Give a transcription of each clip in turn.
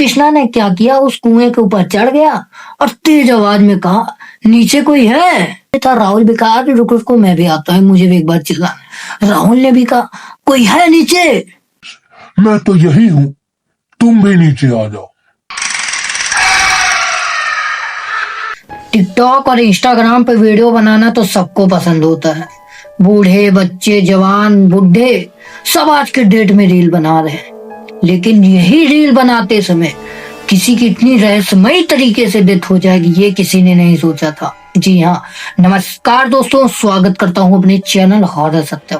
कृष्णा ने क्या किया, उस कुएं के ऊपर चढ़ गया और तेज आवाज में कहा, नीचे कोई है। था राहुल भी कहा कि रुको रुको मैं भी आता हूँ, मुझे भी एक बार चिल्लाना। राहुल ने भी कहा, कोई है नीचे? मैं तो यही हूँ, तुम भी नीचे आ जाओ। टिकटॉक और इंस्टाग्राम पे वीडियो बनाना तो सबको पसंद होता है। बूढ़े, बच्चे, जवान, बुढ़े सब आज के डेट में रील बना रहे हैं। लेकिन यही रील बनाते समय किसी की इतनी रहस्यमयी तरीके से डेथ हो जाएगी, ये किसी ने नहीं सोचा था। जी हाँ, नमस्कार दोस्तों, स्वागत करता हूँ अपने चैनल हॉरर सत्य।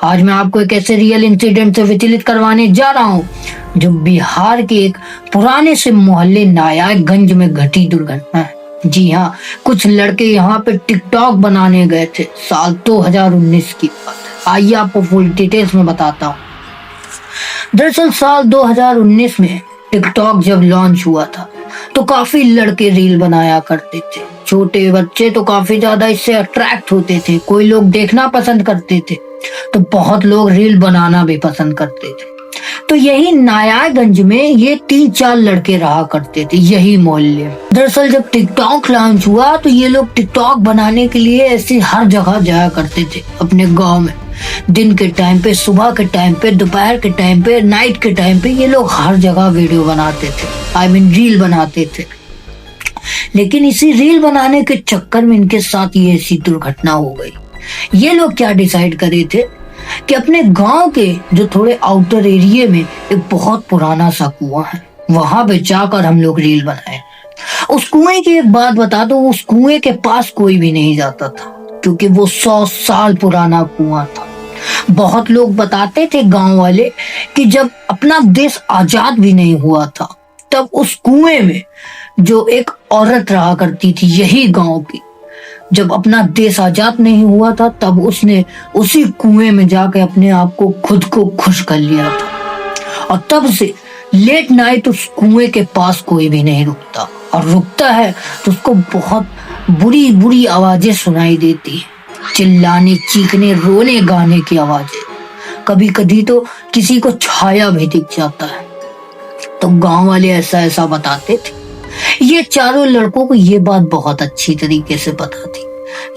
आज मैं आपको एक ऐसे रियल इंसिडेंट से विचलित करवाने जा रहा हूँ जो बिहार के एक पुराने से मोहल्ले नायागंज में घटी दुर्घटना है। जी हाँ, कुछ लड़के यहाँ पे टिकटॉक बनाने गए थे साल 2019 की बात। आइए आपको फुल डिटेल्स में बताता हूँ। दरअसल साल 2019 में टिकटॉक जब लॉन्च हुआ था तो काफी लड़के रील बनाया करते थे। छोटे बच्चे तो काफी ज्यादा इससे अट्रैक्ट होते थे, कोई लोग देखना पसंद करते थे तो बहुत लोग रील बनाना भी पसंद करते थे। तो यही नायागंज में ये 3-4 लड़के रहा करते थे, यही मोहल्ले। दरअसल जब टिकटॉक लॉन्च हुआ तो ये लोग टिकटॉक बनाने के लिए ऐसे हर जगह जाया करते थे अपने गांव में। दिन के टाइम पे, सुबह के टाइम पे, दोपहर के टाइम पे, नाइट के टाइम पे ये लोग हर जगह वीडियो बनाते थे, रील बनाते थे। लेकिन इसी रील बनाने के चक्कर में इनके साथ ये ऐसी दुर्घटना हो गई। ये लोग क्या डिसाइड करे थे कि अपने गांव के जो थोड़े आउटर एरिया में एक बहुत पुराना सा कुआं है, वहां पे जाकर हम लोग रील बनाए। उस कुएं की एक बात बता दो, उस कुएं के पास कोई भी नहीं जाता था क्योंकि वो 100 साल पुराना कुआं था। बहुत लोग बताते थे गांव वाले कि जब अपना देश आजाद भी नहीं हुआ था तब उस कुएं में जो एक औरत रहा करती थी यही गांव की, जब अपना देश आजाद नहीं हुआ था तब उसने उसी कुएं में जाके अपने आप को खुद को खुश कर लिया था। और तब से लेट नाइट उस कुएं के पास कोई भी नहीं रुकता, और रुकता है तो उसको बहुत बुरी बुरी आवाजें सुनाई देती है, चिल्लाने, चीखने, रोने गाने की आवाजें। कभी कभी तो किसी को छाया भी दिख जाता है। तो गांव वाले ऐसा ऐसा बताते थे। ये चारों लड़कों को ये बात बहुत अच्छी तरीके से पता थी,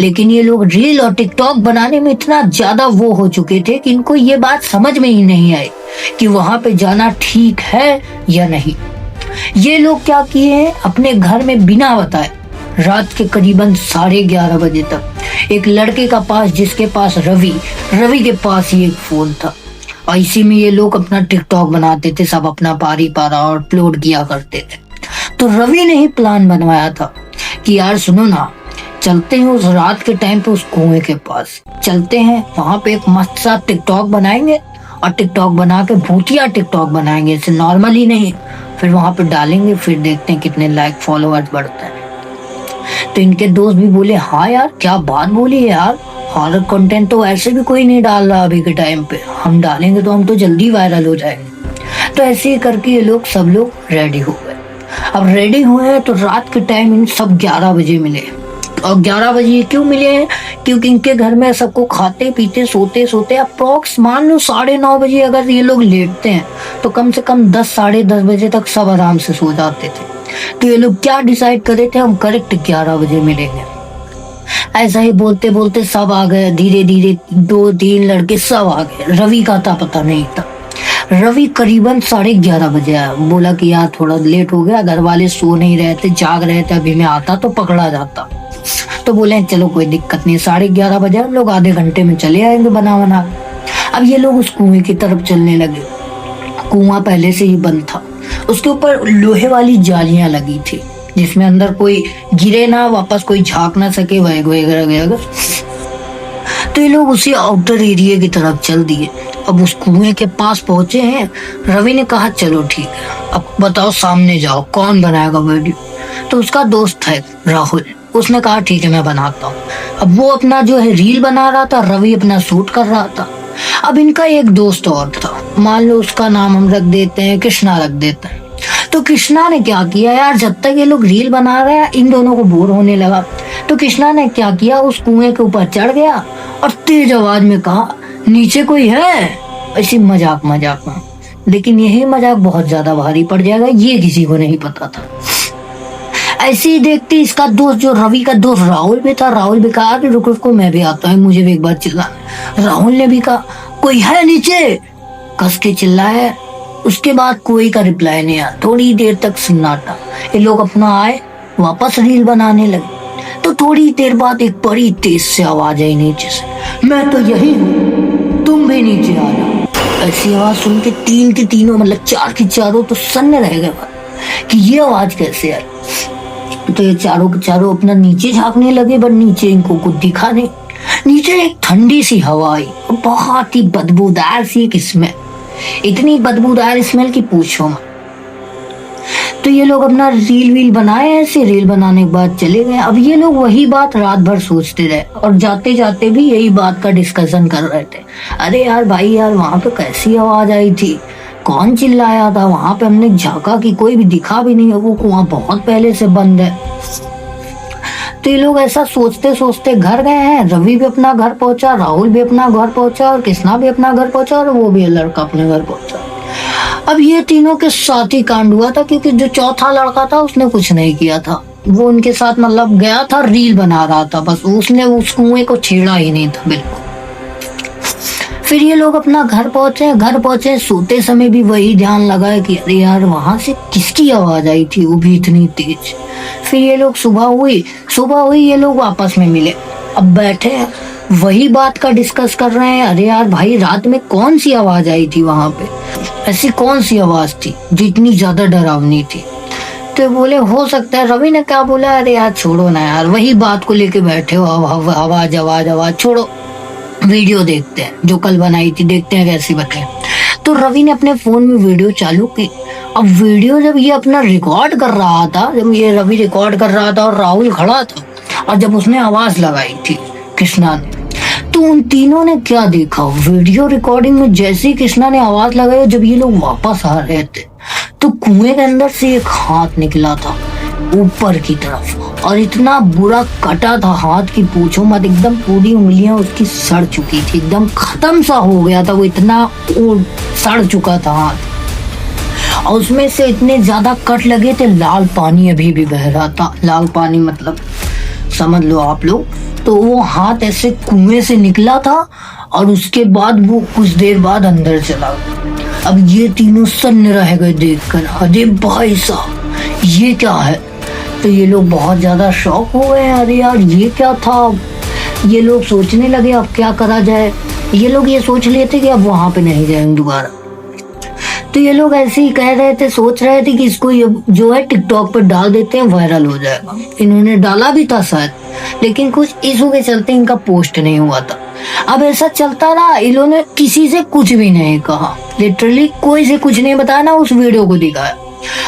लेकिन ये लोग रील और टिकटॉक बनाने में इतना ज्यादा वो हो चुके थे कि इनको ये बात समझ में ही नहीं आई कि वहां पे जाना ठीक है या नहीं। ये लोग क्या किए हैं, अपने घर में बिना बताए रात के करीबन 11:30 बजे तक एक लड़के का पास, जिसके पास रवि के पास ही एक फोन था, और इसी में ये लोग अपना टिकटॉक बनाते थे, सब अपना पारी पारा और अपलोड किया करते थे। तो रवि ने ही प्लान बनवाया था कि यार सुनो ना, चलते हैं उस रात के टाइम पे उस कुएं के पास चलते हैं, वहां पे एक मस्त सा टिकटॉक बनाएंगे और टिकटॉक बना के भूतिया टिकटॉक बनाएंगे, इसे नॉर्मल ही नहीं, फिर वहां पे डालेंगे, फिर देखते हैं कितने लाइक फॉलोअर्स बढ़ते हैं। तो इनके दोस्त भी बोले, हाँ यार क्या बात बोली है यार, हॉरर कंटेंट तो ऐसे भी कोई नहीं डाल रहा अभी के टाइम पे, हम डालेंगे तो हम तो जल्दी वायरल हो जाएंगे। तो ऐसे ही करके ये लोग सब लोग रेडी हो गए। अब रेडी हुए हैं तो रात के टाइम इन सब 11 बजे मिले। और 11 बजे क्यों मिले हैं, क्योंकि इनके घर में सबको खाते पीते सोते सोते अप्रोक्स मान लो 9:30 बजे अगर ये लोग लेटते हैं तो कम से कम 10, 10:30 बजे तक सब आराम से सो जाते थे। तो ये लोग क्या डिसाइड करे थे, हम करेक्ट 11 बजे मिलेंगे। ऐसा ही बोलते बोलते सब आ गए, धीरे धीरे 2-3 लड़के सब आ गए। रवि का था पता नहीं था। रवि करीबन 11:30 बजे आया, बोला कि यार थोड़ा लेट हो गया, घर वाले सो नहीं रहे थे, जाग रहे थे, अभी मैं आता तो पकड़ा जाता। तो बोले चलो कोई दिक्कत नहीं, 11:30 बजे हम लोग आधे घंटे में चले आएंगे बना। अब ये लोग उस कुएं की तरफ चलने लगे। कुआं पहले से ही बंद था, उसके ऊपर लोहे वाली जालियां लगी थी जिसमें अंदर कोई गिरे ना, वापस कोई झांक ना सके वगैरह। तो ये लोग उसी आउटर एरिया की तरफ चल दिए। अब उस कुएं के पास पहुंचे हैं। रवि ने कहा चलो ठीक है, अब बताओ सामने जाओ, कौन बनाएगा वीडियो। तो उसका दोस्त है राहुल, उसने कहा ठीक है मैं बनाता हूँ। अब वो अपना जो है रील बना रहा था, रवि अपना शूट कर रहा था। अब इनका एक दोस्त और था, मान लो उसका नाम हम रख देते हैं कृष्णा रख देते हैं। तो कृष्णा ने क्या किया यार, जब तक ये लोग रील बना रहे हैं इन दोनों को बोर होने लगा। तो कृष्णा ने क्या किया, उस कुएं के ऊपर चढ़ गया और तेज आवाज में कहा, नीचे कोई है, ऐसी मजाक में। लेकिन यही मजाक बहुत ज्यादा भारी पड़ जाएगा, ये किसी को नहीं पता था। ऐसे ही देखते इसका दोस्त, जो रवि का दोस्त राहुल भी था, राहुल भी कहा कि रुको रुको मैं भी आता हूँ, मुझे भी एक बार चिल्लाना। राहुल ने भी कहा कोई है नीचे, कस के चिल्लाया। उसके बाद कोई का रिप्लाई नहीं आया, थोड़ी देर तक सन्नाटा। ये लोग अपना आए, वापस रील बनाने लगे। तो थोड़ी देर बाद एक बड़ी तेज से आवाज आई नीचे से, मैं तो यही हूँ, तुम भी नीचे आ जाओ। ऐसी आवाज सुन के तीन के तीनों, मतलब चार की चारों तो सन्न रह गए कि ये आवाज कैसे आई। तो ये चारों के चारों अपना नीचे झांकने लगे, बट नीचे इनको कुछ दिखा नहीं। नीचे एक ठंडी सी हवा आई, बहुत ही बदबूदार सी एक स्मेल, इतनी बदबूदार स्मेल की पूछो मत। तो ये लोग अपना रील वील बनाए, ऐसे रील बनाने के बाद चले गए। अब ये लोग वही बात रात भर सोचते रहे और जाते जाते भी यही बात का डिस्कशन कर रहे थे। अरे यार भाई यार, वहां पे कैसी आवाज आई थी, कौन चिल्लाया था वहां पे, हमने झांका कि कोई भी दिखा भी नहीं है, वो कुआं बहुत पहले से बंद है। तो ये लोग ऐसा सोचते सोचते घर गए हैं। रवि भी अपना घर पहुंचा, राहुल भी अपना घर पहुंचा और कृष्णा भी अपना घर पहुंचा और वो भी लड़का अपने घर पहुंचा। अब ये तीनों के साथ ही कांड हुआ था, क्योंकि जो चौथा लड़का था उसने कुछ नहीं किया था, वो उनके साथ मतलब गया था, रील बना रहा था बस, उसने उस कुएं को छेड़ा ही नहीं था बिल्कुल। फिर ये लोग अपना घर पहुंचे। सोते समय भी वही ध्यान लगाए कि अरे यार वहां से किसकी आवाज आई थी, वो भी इतनी तेज। फिर ये लोग सुबह हुई ये लोग आपस में मिले, अब बैठे वही बात का डिस्कस कर रहे हैं। अरे यार भाई, रात में कौन सी आवाज आई थी वहां पे, ऐसी कौन सी आवाज थी जो इतनी ज्यादा डरावनी थी। तो बोले हो सकता है, रवि ने क्या बोला, अरे यार छोड़ो ना यार, वही बात को लेके बैठे हो, आवाज छोड़ो, वीडियो देखते हैं जो कल बनाई थी, देखते हैं कैसी बने। तो रवि ने अपने फोन में वीडियो चालू की। अब वीडियो जब ये अपना रिकॉर्ड कर रहा था, जब ये रवि रिकॉर्ड कर रहा था और राहुल खड़ा था, और जब उसने आवाज लगाई थी कृष्णा ने, तो उन तीनों ने क्या देखा, वीडियो रिकॉर्डिंग में जैसे ही कृष्णा ने आवाज लगाई, जब ये लोग वापस आ रहे थे तो कुएं के अंदर से एक हाथ निकला था ऊपर की तरफ, और इतना बुरा कटा था हाथ की पूछो मत, एकदम पूरी उंगलियां उसकी सड़ चुकी थी, एकदम खत्म सा हो गया था वो, इतना सड़ चुका था हाथ। और उसमें से इतने ज्यादा कट लगे थे, लाल पानी अभी भी बह रहा था, लाल पानी मतलब समझ लो आप लोग। तो वो हाथ ऐसे कुएं से निकला था और उसके बाद वो कुछ देर बाद अंदर चला गया। अब ये तीनों सन्न रह गए देखकर, अरे भाई साहब ये क्या है। तो ये लोग बहुत ज्यादा शॉक हो गए, अरे यार ये क्या था। ये लोग सोचने लगे अब क्या करा जाए। ये लोग ये सोच लेते कि अब वहां पे नहीं जाएंगे दोबारा। तो ये लोग ऐसे ही कह रहे थे, सोच रहे थे कि इसको जो है टिकटॉक पर डाल देते हैं, वायरल हो जाएगा। इन्होंने डाला भी था शायद, लेकिन कुछ इशू के चलते इनका पोस्ट नहीं हुआ था। अब ऐसा चलता रहा, इन्होंने किसी से कुछ भी नहीं कहा, लिटरली कोई से कुछ नहीं बताया, ना उस वीडियो को दिखाया।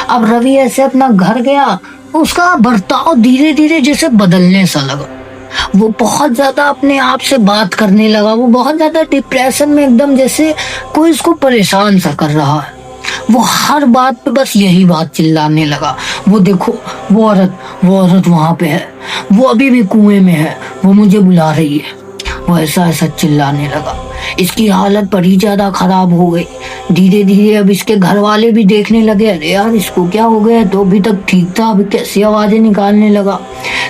अब रवि ऐसे अपना घर गया, उसका बर्ताव धीरे धीरे जैसे बदलने सा लगा, वो बहुत ज्यादा अपने आप से बात करने लगा, वो बहुत ज्यादा डिप्रेशन में, एकदम जैसे कोई उसको परेशान सा कर रहा है। वो हर बात पे बस यही बात चिल्लाने लगा, वो देखो वो औरत वहां पे है, वो अभी भी कुएं में है, वो मुझे बुला रही है, वो ऐसा ऐसा चिल्लाने लगा। इसकी हालत बड़ी ज्यादा खराब हो गई। धीरे धीरे अब इसके घर वाले भी देखने लगे, अरे यार इसको क्या हो गया, तो अभी तक ठीक था, अभी कैसी आवाजें निकालने लगा।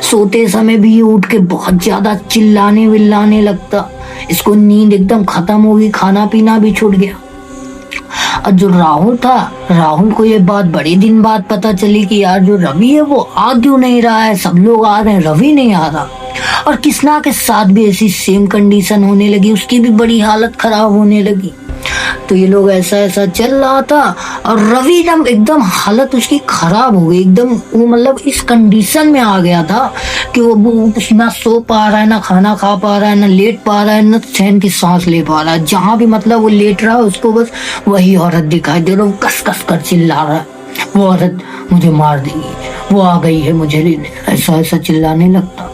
सोते समय भी ये उठ के बहुत ज्यादा चिल्लाने विल्लाने लगता, इसको नींद एकदम खत्म हो गई, खाना पीना भी छूट गया। और जो राहुल था, राहुल को ये बात बड़े दिन बाद पता चली कि यार जो रवि है वो आ क्यों नहीं रहा है, सब लोग आ रहे हैं, रवि नहीं आ रहा। और कृष्णा के साथ भी ऐसी सेम कंडीशन होने लगी, उसकी भी बड़ी हालत खराब होने लगी। तो ये लोग ऐसा ऐसा चल रहा था, और रवि एकदम हालत उसकी खराब हो गई, एकदम वो मतलब इस कंडीशन में आ गया था कि वो ना सो पा रहा है, ना खाना खा पा रहा है, ना लेट पा रहा है, ना चैन की सांस ले पा रहा है। जहां भी मतलब वो लेट रहा है, उसको बस वही औरत दिखाई दे रहा है, वो कस कस कर चिल्ला रहा है, वो औरत मुझे मार देगी, वो आ गई है मुझे लेने, ऐसा ऐसा चिल्लाने लगता।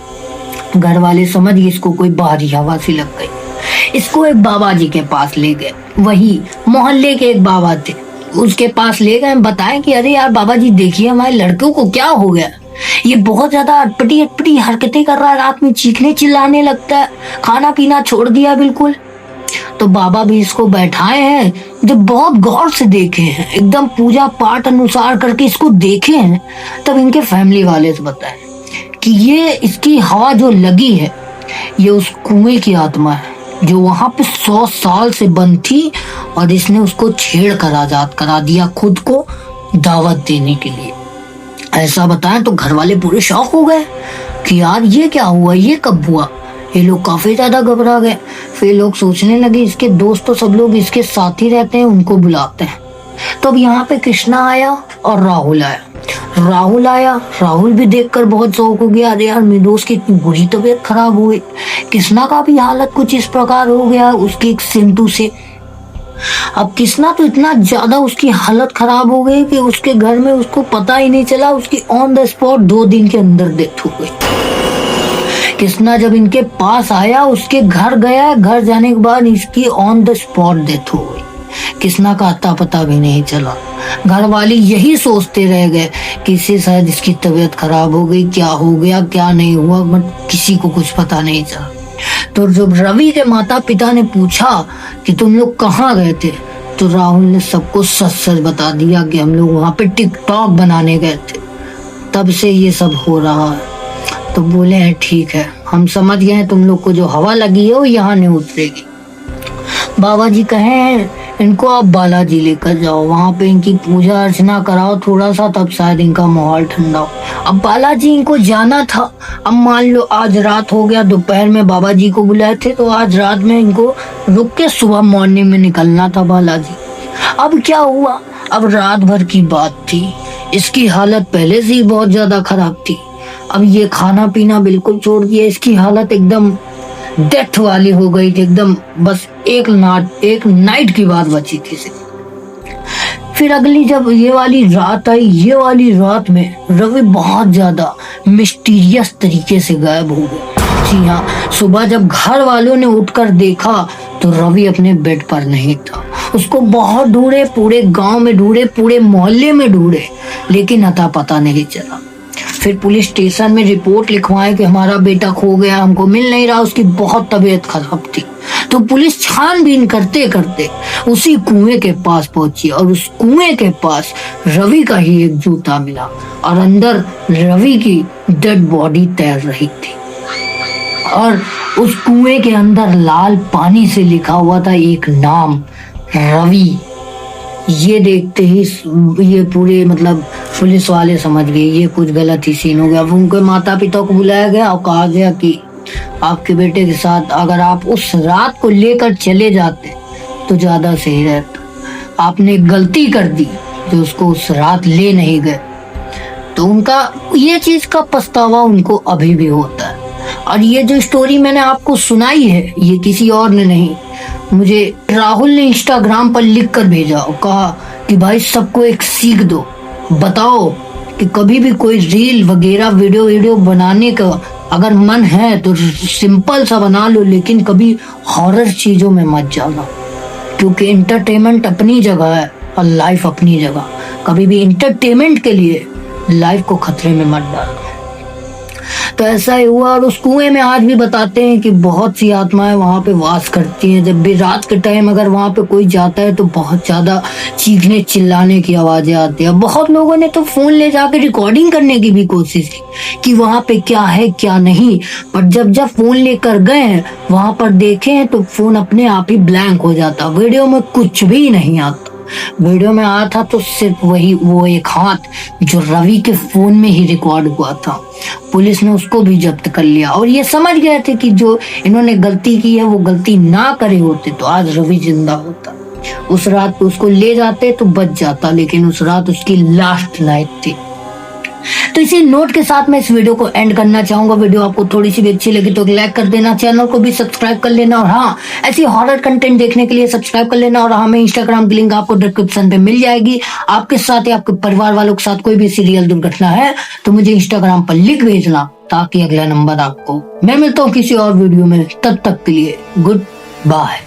घर वाले समझ गए इसको कोई बाहरी हवा सी लग गई। इसको एक बाबा जी के पास ले गए, वही मोहल्ले के एक बाबा थे, उसके पास ले गए, बताएं कि अरे यार बाबा जी देखिए हमारे लड़कों को क्या हो गया, ये बहुत ज्यादा अटपटी हरकतें कर रहा है, रात में चीखने चिल्लाने लगता है, खाना पीना छोड़ दिया बिल्कुल। तो बाबा भी इसको बैठाए हैं, जब बहुत गौर से देखे हैं, एकदम पूजा पाठ अनुसार करके इसको देखे हैं, तब इनके फैमिली वाले से बताए कि ये इसकी हवा जो लगी है ये उस कुएं की आत्मा है जो वहां पे 100 साल से बंद थी और इसने उसको छेड़ कर आजाद करा दिया खुद को दावत देने के लिए। ऐसा बताया तो घर वाले पूरे शौक हो गए कि यार ये क्या हुआ, ये कब हुआ। ये लोग काफी ज्यादा घबरा गए। फिर लोग सोचने लगे इसके दोस्त तो सब लोग इसके साथ ही रहते हैं, उनको बुलाते हैं। तो अब यहाँ पे कृष्णा आया और राहुल आया। राहुल भी देखकर बहुत शौक हो गया, अरे यार मेरे दोस्त की इतनी बुरी तबीयत खराब हुई। कृष्णा का भी हालत कुछ इस प्रकार हो गया उसकी एक सिंटू से। अब कृष्णा तो इतना ज्यादा उसकी हालत खराब हो गई कि उसके घर में उसको पता ही नहीं चला, उसकी ऑन द स्पॉट 2 दिन के अंदर डेथ हो गई। कृष्णा जब इनके पास आया, उसके घर गया, घर जाने के बाद इसकी ऑन द स्पॉट डेथ हो गई। कृष्णा का अता पता भी नहीं चला। घर वाले यही सोचते रह गए कि इससे शायद इसकी तबीयत खराब हो गई, क्या हो गया क्या नहीं हुआ, बट किसी को कुछ पता नहीं चला। तो जब रवि के माता पिता ने पूछा कि तुम लोग कहाँ गए थे, तो राहुल ने सबको सच सच बता दिया कि हम लोग वहां पे टिकटॉक बनाने गए थे, तब से ये सब हो रहा है। तो बोले हैं ठीक है, हम समझ गए हैं, तुम लोग को जो हवा लगी है वो यहाँ नहीं उतरेगी। बाबा जी कहे हैं इनको आप बालाजी लेकर जाओ, वहां पे इनकी पूजा अर्चना कराओ थोड़ा सा, तब शायद इनका माहौल ठंडा हो। अब बालाजी इनको जाना था। अब मान लो आज रात हो गया, दोपहर में बाबा जी को बुलाए थे, तो आज रात में इनको रुक के सुबह मॉर्निंग में निकलना था बालाजी। अब क्या हुआ, अब रात भर की बात थी, इसकी हालत पहले से ही बहुत ज्यादा खराब थी। अब ये खाना पीना बिल्कुल छोड़ दिया, इसकी हालत एकदम डेथ वाली हो गई थी, एकदम बस एक नाइट की बात बची थी सिर्फ। फिर अगली जब ये वाली रात आई, ये वाली रात में रवि बहुत ज्यादा मिस्टीरियस तरीके से गायब हो गया। जी हाँ, सुबह जब घर वालों ने उठकर देखा तो रवि अपने बेड पर नहीं था। उसको बहुत ढूंढे, पूरे गांव में ढूंढे, पूरे मोहल्ले में ढूंढे, लेकिन अता पता नहीं चला। फिर पुलिस स्टेशन में रिपोर्ट लिखवाए कि हमारा बेटा खो गया, हमको मिल नहीं रहा, उसकी बहुत तबीयत खराब थी। तो पुलिस छानबीन करते करते उसी कुएं के पास पहुंची और उस कुएं के पास रवि का ही एक जूता मिला और अंदर रवि की डेड बॉडी तैर रही थी और उस कुएं के अंदर लाल पानी से लिखा हुआ था एक नाम, रवि। ये देखते ही ये पूरे मतलब पुलिस वाले समझ गए ये कुछ गलत ही सीन हो गया। उनके माता पिता को बुलाया गया और कहा गया कि आपके बेटे के साथ अगर आप उस रात को लेकर चले जाते तो ज्यादा सही रहता। आपने गलती कर दी जो उसको उस रात ले नहीं गए। तो उनका ये चीज का पछतावा उनको अभी भी होता है। और ये जो स्टोरी मैंने आपको सुनाई है ये किसी और ने नहीं, मुझे राहुल ने इंस्टाग्राम पर लिख कर भेजा और कहा कि भाई सबको एक सीख दो, बताओ कि कभी भी कोई रील वगैरह वीडियो बनाने का अगर मन है तो सिंपल सा बना लो, लेकिन कभी हॉरर चीजों में मत जाना, क्योंकि इंटरटेनमेंट अपनी जगह है और लाइफ अपनी जगह। कभी भी इंटरटेनमेंट के लिए लाइफ को खतरे में मत डालो। तो ऐसा ही हुआ और उस कुएं में आज भी बताते हैं कि बहुत सी आत्माएं वहां पे वास करती हैं। जब भी रात के टाइम अगर वहां पे कोई जाता है तो बहुत ज्यादा चीखने चिल्लाने की आवाजें आती है। बहुत लोगों ने तो फोन ले जाकर रिकॉर्डिंग करने की भी कोशिश की कि वहां पे क्या है क्या नहीं, पर जब फोन लेकर गए हैं वहां पर देखे हैं तो फोन अपने आप ही ब्लैंक हो जाता, वीडियो में कुछ भी नहीं आता। वीडियो में आया था तो सिर्फ वो एक हाथ जो रवि के फोन में ही रिकॉर्ड हुआ था। पुलिस ने उसको भी जब्त कर लिया और ये समझ गए थे कि जो इन्होंने गलती की है वो गलती ना करे होते तो आज रवि जिंदा होता। उस रात को उसको ले जाते तो बच जाता, लेकिन उस रात उसकी लास्ट नाइट थी। तो इसी नोट के साथ मैं इस वीडियो को एंड करना चाहूंगा। वीडियो आपको थोड़ी सी भी अच्छी लगी तो लाइक कर देना, चैनल को भी सब्सक्राइब कर लेना और हाँ, ऐसी हॉरर कंटेंट देखने के लिए सब्सक्राइब कर लेना। और हमें इंस्टाग्राम की लिंक आपको डिस्क्रिप्शन पे मिल जाएगी। आपके साथ या आपके परिवार वालों के साथ कोई भी सीरियल दुर्घटना है तो मुझे इंस्टाग्राम पर लिंक भेजना ताकि अगला नंबर आपको मैं मिलता हूँ किसी और वीडियो में। तब तक के लिए गुड बाय।